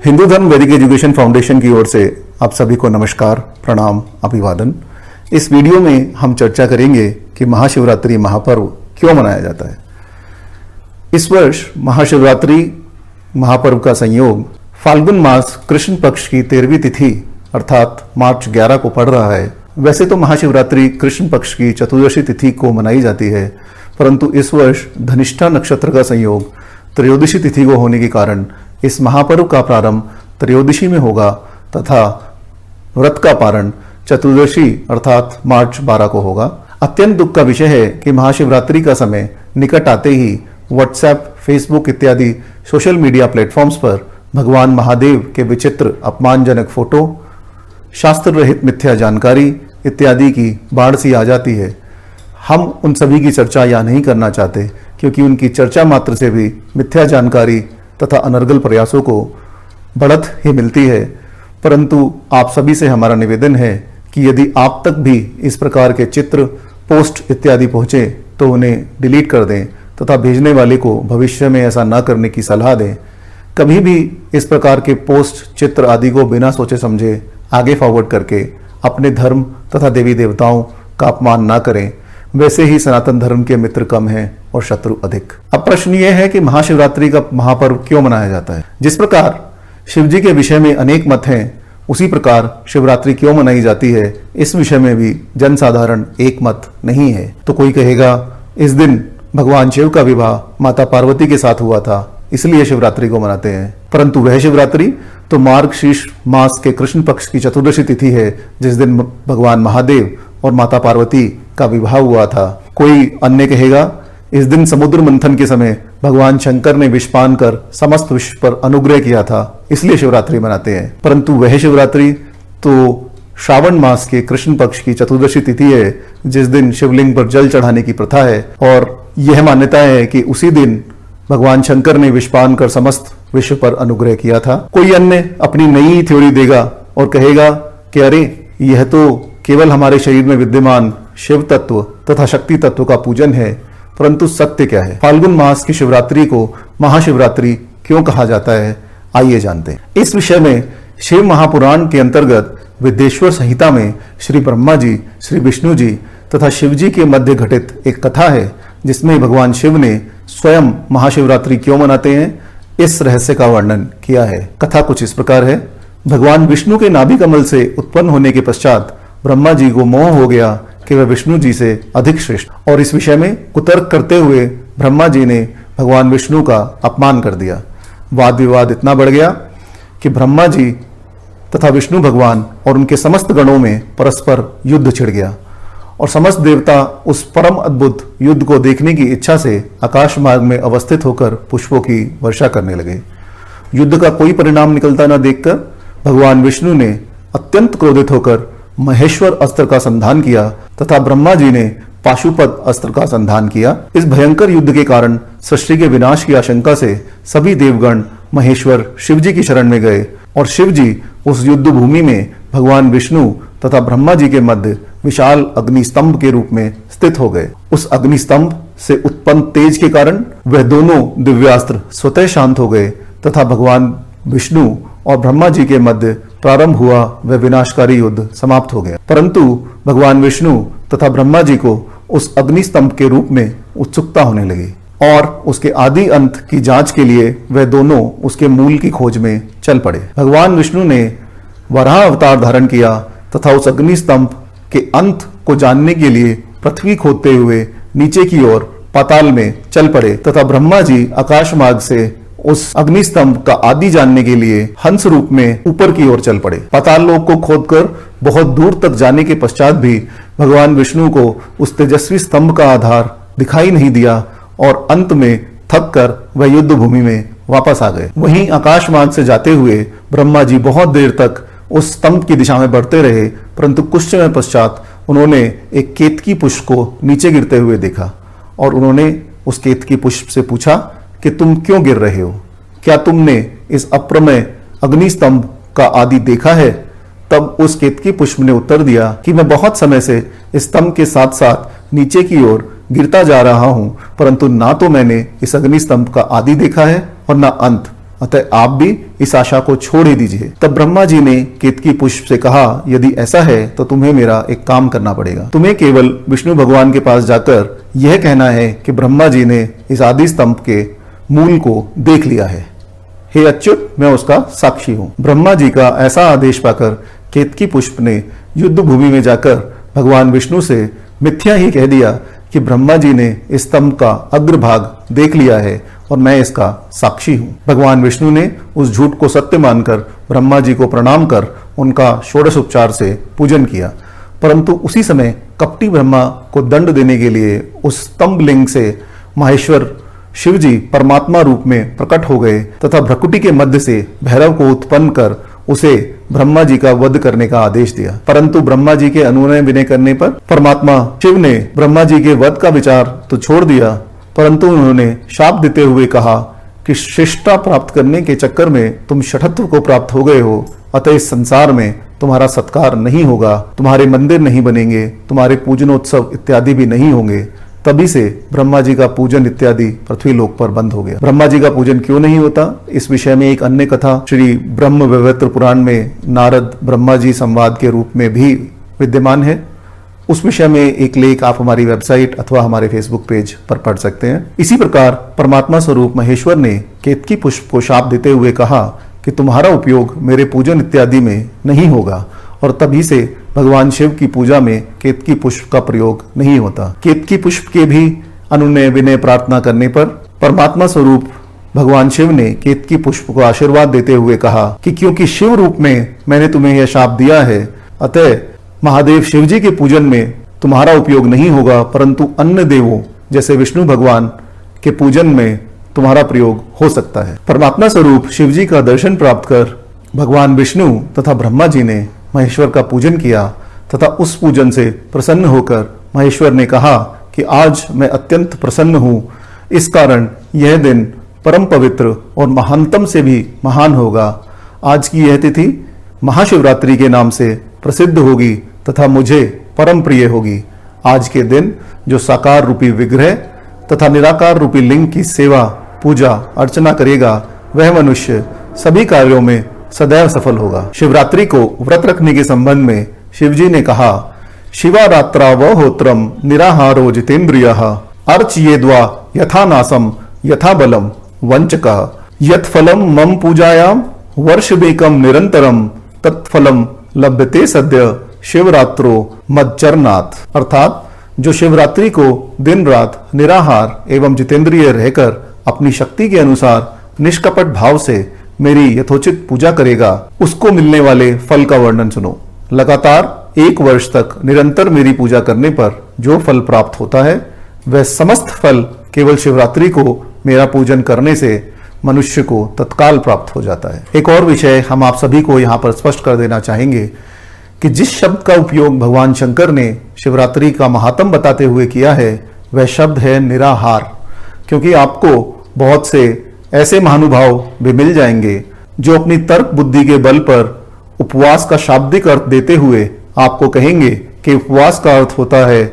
हिंदू धर्म वैदिक education foundation की ओर से आप सभी को नमस्कार, प्रणाम, अभिवादन। इस वीडियो में हम चर्चा करेंगे कि महाशिवरात्रि महापर्व क्यों मनाया जाता है। इस वर्ष महाशिवरात्रि महापर्व का संयोग फाल्गुन मास कृष्ण पक्ष की 13वीं तिथि अर्थात मार्च 11 को पड़ रहा है। वैसे तो महाशिवरात्रि कृष्ण पक्ष की चतुर्दशी तिथि को मनाई जाती है, परंतु इस वर्ष धनिष्ठा नक्षत्र का संयोग त्रयोदशी तिथि को होने के कारण इस महापर्व का प्रारंभ त्रयोदशी में होगा तथा व्रत का पारण चतुर्दशी अर्थात मार्च 12 को होगा। अत्यंत दुख का विषय है कि महाशिवरात्रि का समय निकट आते ही व्हाट्सएप, फेसबुक इत्यादि सोशल मीडिया प्लेटफॉर्म्स पर भगवान महादेव के विचित्र अपमानजनक फोटो, शास्त्र रहित मिथ्या जानकारी इत्यादि की बाढ़ सी आ जाती है। हम उन सभी की चर्चा यहाँ नहीं करना चाहते, क्योंकि उनकी चर्चा मात्र से भी मिथ्या जानकारी तथा अनर्गल प्रयासों को बढ़त ही मिलती है। परंतु आप सभी से हमारा निवेदन है कि यदि आप तक भी इस प्रकार के चित्र, पोस्ट इत्यादि पहुंचे तो उन्हें डिलीट कर दें तथा भेजने वाले को भविष्य में ऐसा न करने की सलाह दें। कभी भी इस प्रकार के पोस्ट, चित्र आदि को बिना सोचे समझे आगे फॉरवर्ड करके अपने धर्म तथा देवी देवताओं का अपमान ना करें। वैसे ही सनातन धर्म के मित्र कम हैं और शत्रु अधिक। अब प्रश्न ये है कि महाशिवरात्रि का महापर्व क्यों मनाया जाता है। जिस प्रकार शिव जी के विषय में अनेक मत हैं, उसी प्रकार शिवरात्रि क्यों मनाई जाती है, इस विषय में भी जनसाधारण एक मत नहीं है। तो कोई कहेगा इस दिन भगवान शिव का विवाह माता पार्वती के साथ हुआ था, इसलिए शिवरात्रि को मनाते हैं। परंतु वह शिवरात्रि तो मार्गशीर्ष मास के कृष्ण पक्ष की चतुर्दशी तिथि है, जिस दिन भगवान महादेव और माता पार्वती का विवाह हुआ था। कोई अन्य कहेगा इस दिन समुद्र मंथन के समय भगवान शंकर ने विषपान कर समस्त विश्व पर अनुग्रह किया था, इसलिए शिवरात्रि मनाते हैं। परंतु वह शिवरात्रि तो श्रावण मास के कृष्ण पक्ष की चतुर्दशी तिथि है, जिस दिन शिवलिंग पर जल चढ़ाने की प्रथा है और यह मान्यता है कि उसी दिन भगवान शंकर ने विषपान कर समस्त विश्व पर अनुग्रह किया था। कोई अन्य अपनी नई थ्योरी देगा और कहेगा कि अरे यह तो केवल हमारे शरीर में विद्यमान शिव तत्व तथा शक्ति तत्व का पूजन है। परंतु सत्य क्या है? फाल्गुन मास की शिवरात्रि को महाशिवरात्रि क्यों कहा जाता है, आइए जानते हैं। इस विषय में शिव महापुराण के अंतर्गत विद्येश्वर संहिता में श्री ब्रह्मा जी, श्री विष्णु जी तथा शिव जी के मध्य घटित एक कथा है, जिसमें भगवान शिव ने स्वयं महाशिवरात्रि क्यों मनाते हैं इस रहस्य का वर्णन किया है। कथा कुछ इस प्रकार है। भगवान विष्णु के नाभि कमल से उत्पन्न होने के पश्चात ब्रह्मा जी को मोह हो गया कि वह विष्णु जी से अधिक श्रेष्ठ, और इस विषय में कुतर्क करते हुए ब्रह्मा जी ने भगवान विष्णु का अपमान कर दिया। वाद विवाद इतना बढ़ गया कि ब्रह्मा जी तथा विष्णु भगवान और उनके समस्त गणों में परस्पर युद्ध छिड़ गया और समस्त देवता उस परम अद्भुत युद्ध को देखने की इच्छा से आकाश मार्ग में अवस्थित होकर पुष्पों की वर्षा करने लगे। युद्ध का कोई परिणाम निकलता न देखकर भगवान विष्णु ने अत्यंत क्रोधित होकर महेश्वर अस्त्र का संधान किया तथा ब्रह्मा जी ने पाशुपत अस्त्र का संधान किया। इस भयंकर युद्ध के कारण सृष्टि के विनाश की आशंका से सभी देवगण महेश्वर शिव जी की शरण में गए और शिव जी उस युद्ध भूमि में भगवान विष्णु तथा ब्रह्मा जी के मध्य विशाल अग्निस्तंभ के रूप में स्थित हो गए। उस अग्निस्तंभ से उत्पन्न तेज के कारण वह दोनों दिव्यास्त्र स्वतः शांत हो गए तथा भगवान विष्णु और ब्रह्मा जी के मध्य प्रारंभ हुआ वह विनाशकारी युद्ध समाप्त हो गया। परंतु भगवान विष्णु तथा ब्रह्मा जी को उस अग्निस्तंभ के रूप में उत्सुकता होने लगी और उसके आदि अंत की जांच के लिए वह दोनों उसके मूल की खोज में चल पड़े। भगवान विष्णु ने वराह अवतार धारण किया तथा उस अग्निस्तंभ के अंत को जानने के लिए पृथ्वी खोदते हुए नीचे की ओर पाताल में चल पड़े तथा ब्रह्मा जी आकाश मार्ग से उस अग्निस्तंभ का आदि जानने के लिए हंस रूप में ऊपर की ओर चल पड़े। पाताल लोक को खोदकर बहुत दूर तक जाने के पश्चात भी भगवान विष्णु को उस तेजस्वी स्तंभ का आधार दिखाई नहीं दिया और अंत में थक कर वह युद्ध भूमि में वापस आ गए। वहीं आकाश मार्ग से जाते हुए ब्रह्मा जी बहुत देर तक उस स्तंभ की दिशा में बढ़ते रहे, परंतु कुछ समय पश्चात उन्होंने एक केतकी पुष्प को नीचे गिरते हुए देखा और उन्होंने उस केतकी पुष्प से पूछा कि तुम क्यों गिर रहे हो? क्या तुमने इस अप्रमेय अग्निस्तंभ का आदि देखा है? तब उस केतकी पुष्प ने उत्तर दिया कि मैं बहुत समय से इस स्तंभ के साथ साथ नीचे की ओर गिरता जा रहा हूं, परंतु ना तो मैंने इस अग्निस्तंभ का आदि देखा है और ना अंत। अतः आप भी इस आशा को छोड़ ही दीजिए। तब ब्रह्मा जी ने केतकी पुष्प से कहा, यदि ऐसा है तो तुम्हें मेरा एक काम करना पड़ेगा। तुम्हें केवल विष्णु भगवान के पास जाकर यह कहना है कि ब्रह्मा जी ने इस आदि स्तंभ के मूल को देख लिया है। हे अच्युत, मैं उसका साक्षी हूं। ब्रह्मा जी का ऐसा आदेश पाकर केतकी पुष्प ने युद्ध भूमि में जाकर भगवान विष्णु से मिथ्या ही कह दिया कि ब्रह्मा जी ने इस स्तंभ का अग्रभाग देख लिया है और मैं इसका साक्षी हूं। भगवान विष्णु ने उस झूठ को सत्य मानकर ब्रह्मा जी को प्रणाम कर उनका षोडशोपचार से पूजन किया। परंतु उसी समय कपटी ब्रह्मा को दंड देने के लिए उस स्तंभ लिंग से महेश्वर शिव जी परमात्मा रूप में प्रकट हो गए तथा भ्रकुटी के मध्य से भैरव को उत्पन्न कर उसे ब्रह्मा जी का वध करने का आदेश दिया। परंतु ब्रह्मा जी के अनुनय विनय करने पर परमात्मा शिव ने ब्रह्मा जी के वध का विचार तो छोड़ दिया, परंतु उन्होंने शाप देते हुए कहा कि शिष्टा प्राप्त करने के चक्कर में तुम शठत्व को प्राप्त हो गए हो, अतः इस संसार में तुम्हारा सत्कार नहीं होगा, तुम्हारे मंदिर नहीं बनेंगे, तुम्हारे पूजनोत्सव इत्यादि भी नहीं होंगे। तभी से ब्रह्मा जी का पूजन इत्यादि पृथ्वी लोक पर बंद हो गया। ब्रह्मा जी का पूजन क्यों नहीं होता, इस विषय में एक अन्य कथा श्री ब्रह्म वैवर्त पुराण में नारद ब्रह्मा जी संवाद के रूप में भी विद्यमान है। उस विषय में एक लेख आप हमारी वेबसाइट अथवा हमारे फेसबुक पेज पर पढ़ सकते हैं। इसी प्रकार परमात्मा स्वरूप महेश्वर ने केतकी पुष्प को शाप देते हुए कहा कि तुम्हारा उपयोग मेरे पूजन इत्यादि में नहीं होगा, और तभी से भगवान शिव की पूजा में केतकी पुष्प का प्रयोग नहीं होता। केतकी पुष्प के भी अनुनय विनय प्रार्थना करने पर परमात्मा स्वरूप भगवान शिव ने केतकी पुष्प को आशीर्वाद देते हुए कहा कि क्योंकि शिव रूप में मैंने तुम्हें यह शाप दिया है, अतः महादेव शिव जी के पूजन में तुम्हारा उपयोग नहीं होगा, परंतु अन्य देवों जैसे विष्णु भगवान के पूजन में तुम्हारा प्रयोग हो सकता है। परमात्मा स्वरूप शिव जी का दर्शन प्राप्त कर भगवान विष्णु तथा ब्रह्मा जी ने महेश्वर का पूजन किया तथा उस पूजन से प्रसन्न होकर महेश्वर ने कहा कि आज मैं अत्यंत प्रसन्न हूं, इस कारण यह दिन परम पवित्र और महानतम से भी महान होगा। आज की यह तिथि महाशिवरात्रि के नाम से प्रसिद्ध होगी तथा मुझे परम प्रिय होगी। आज के दिन जो साकार रूपी विग्रह तथा निराकार रूपी लिंग की सेवा पूजा अर्चना करेगा, वह मनुष्य सभी कार्यों में सदैव सफल होगा। शिवरात्रि को व्रत रखने के संबंध में शिव जी ने कहा, शिवारात्रा व होत्रम निराहारो जितेन्द्रियः अर्चयेद्वा यथा नासम यथा बलम वंचकः यत् फलम मम पूजायाम वर्षमेकं निरंतरम तत्फलम लभ्यते सद्य शिवरात्रो मज्जरनाथ। अर्थात जो शिवरात्रि को दिन रात निराहार एवं जितेंद्रिय रहकर अपनी शक्ति के अनुसार निष्कपट भाव से मेरी यथोचित पूजा करेगा, उसको मिलने वाले फल का वर्णन सुनो। लगातार 1 वर्ष तक निरंतर मेरी पूजा करने पर जो फल प्राप्त होता है, वह समस्त फल केवल शिवरात्रि को मेरा पूजन करने से मनुष्य को तत्काल प्राप्त हो जाता है। एक और विषय हम आप सभी को यहाँ पर स्पष्ट कर देना चाहेंगे कि जिस शब्द का उपयोग भगवान शंकर ने शिवरात्रि का महात्म बताते हुए किया है, वह शब्द है निराहार। क्योंकि आपको बहुत से ऐसे महानुभाव भी मिल जाएंगे जो अपनी तर्क बुद्धि के बल पर उपवास का शाब्दिक अर्थ देते हुए आपको कहेंगे कि उपवास का अर्थ होता है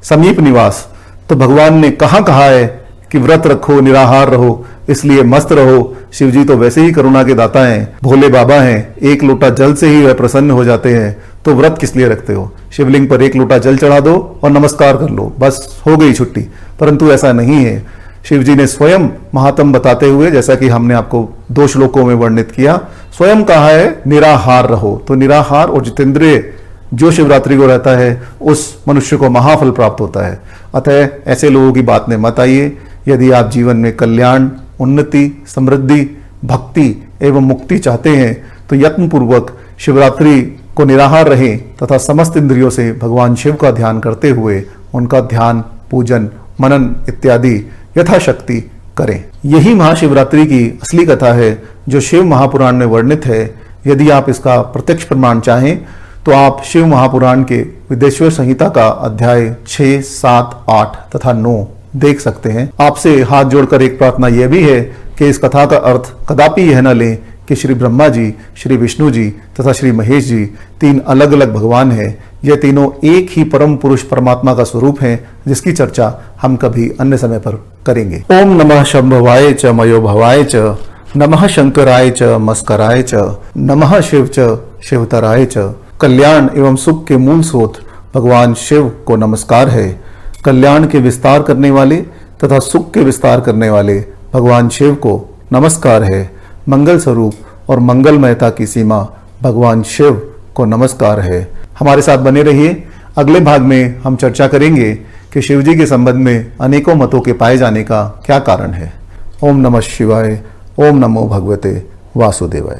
समीप निवास। तो भगवान ने कहाँ कहा है कि व्रत रखो, निराहार रहो, इसलिए मस्त रहो। शिव जी तो वैसे ही करुणा के दाता हैं, भोले बाबा हैं, 1 लोटा जल से ही वह प्रसन्न हो जाते हैं। तो व्रत किस लिए रखते हो? शिवलिंग पर 1 लोटा जल चढ़ा दो और नमस्कार कर लो, बस हो गई छुट्टी। परंतु ऐसा नहीं है। शिव जी ने स्वयं महात्म बताते हुए, जैसा कि हमने आपको 2 श्लोकों में वर्णित किया, स्वयं कहा है निराहार रहो। तो निराहार और जितेंद्रिय जो शिवरात्रि को रहता है, उस मनुष्य को महाफल प्राप्त होता है। अतः ऐसे लोगों की बात में मत आइए। यदि आप जीवन में कल्याण, उन्नति, समृद्धि, भक्ति एवं मुक्ति चाहते हैं तो यत्न पूर्वक शिवरात्रि को निराहार रहें तथा समस्त इंद्रियों से भगवान शिव का ध्यान करते हुए उनका ध्यान, पूजन, मनन इत्यादि यथाशक्ति करें। यही महाशिवरात्रि की असली कथा है जो शिव महापुराण में वर्णित है। यदि आप इसका प्रत्यक्ष प्रमाण चाहें तो आप शिव महापुराण के विदेश्वर संहिता का अध्याय 6, 7, 8 तथा 9 देख सकते हैं। आपसे हाथ जोड़कर एक प्रार्थना यह भी है कि इस कथा का अर्थ कदापि यह न लें कि श्री ब्रह्मा जी, श्री विष्णु जी तथा श्री महेश जी 3 अलग अलग भगवान हैं। ये तीनों एक ही परम पुरुष परमात्मा का स्वरूप हैं, जिसकी चर्चा हम कभी अन्य समय पर करेंगे। ओम नमः शंभवाय च मयो भवाय च नमः शंकराय च मस्कराय च, नमः शिव च शिवतराय च। कल्याण एवं सुख के मूल स्रोत भगवान शिव को नमस्कार है। कल्याण के विस्तार करने वाले तथा सुख के विस्तार करने वाले भगवान शिव को नमस्कार है। मंगल स्वरूप और मंगलमयता की सीमा भगवान शिव को नमस्कार है। हमारे साथ बने रहिए। अगले भाग में हम चर्चा करेंगे कि शिव जी के संबंध में अनेकों मतों के पाए जाने का क्या कारण है। ओम नमः शिवाय। ओम नमो भगवते वासुदेवाय।